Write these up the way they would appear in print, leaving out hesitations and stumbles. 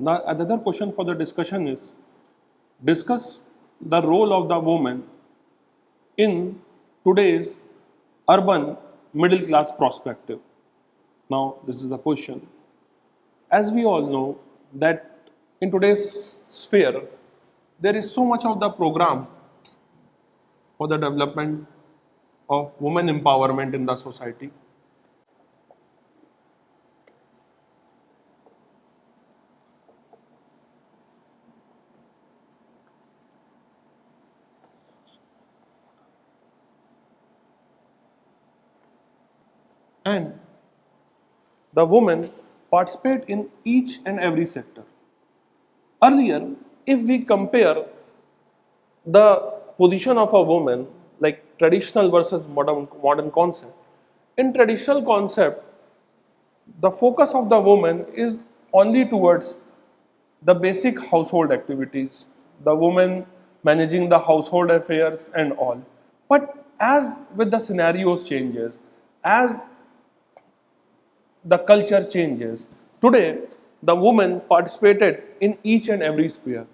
The other question for the discussion is, discuss the role of the woman in today's urban middle class perspective. Now, this is the question. As we all know that in today's sphere, there is so much of the program for the development of women empowerment in the society. And the women participate in each and every sector. Earlier, if we compare the position of a woman, like traditional versus modern concept, in traditional concept, the focus of the woman is only towards the basic household activities, the woman managing the household affairs and all. But as with the scenarios changes, as the culture changes, today the woman participated in each and every sphere,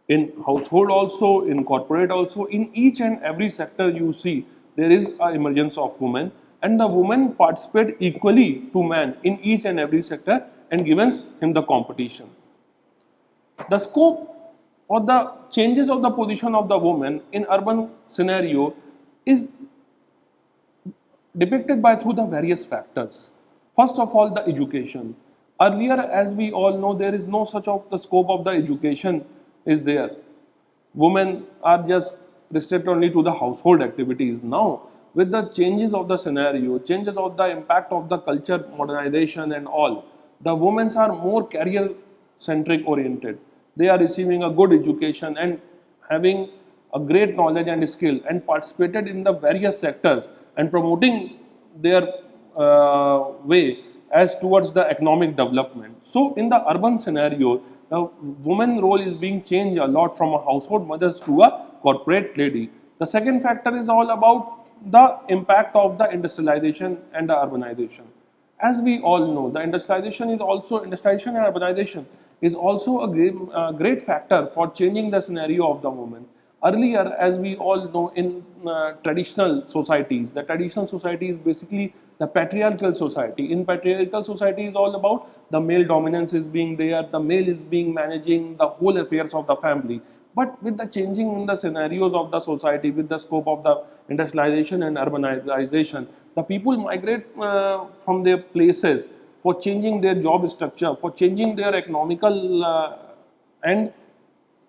in household also, in corporate also, in each and every sector you see there is an emergence of women, and the women participate equally to man in each and every sector and given him the competition. The scope or the changes of the position of the woman in urban scenario is depicted by through the various factors. First of all, the education. Earlier, as we all know, there is no such of the scope of the education is there. Women are just restricted only to the household activities. Now, with the changes of the scenario, changes of the impact of the culture, modernization and all, the women are more career centric oriented. They are receiving a good education and having a great knowledge and skill and participated in the various sectors and promoting their way as towards the economic development. So in the urban scenario, the woman role is being changed a lot from a household mother to a corporate lady. The second factor is all about the impact of the industrialization and the urbanization. As we all know, the industrialization and urbanization is also a great factor for changing the scenario of the woman. Earlier, as we all know, in traditional societies, the traditional society is basically the patriarchal society. In patriarchal society is all about the male dominance is being there, the male is being managing the whole affairs of the family. But with the changing in the scenarios of the society, with the scope of the industrialization and urbanization, the people migrate from their places for changing their job structure, for changing their economical and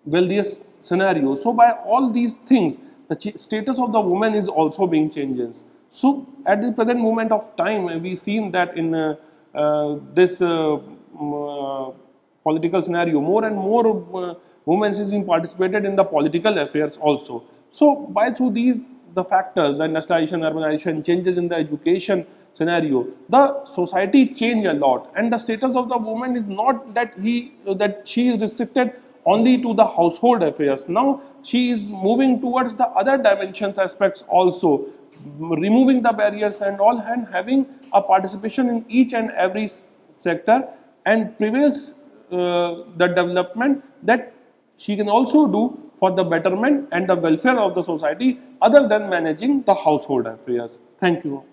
wealthiest scenario. So by all these things, the status of the woman is also being changed. So at the present moment of time, we've seen that in this political scenario, more and more women is being participated in the political affairs also. So by through these the factors, the industrialization, urbanization, changes in the education scenario, the society change a lot, and the status of the woman is not that she is restricted only to the household affairs. Now she is moving towards the other dimensions aspects also, removing the barriers and all, and having a participation in each and every sector, and prevails the development that she can also do for the betterment and the welfare of the society other than managing the household affairs. Thank you.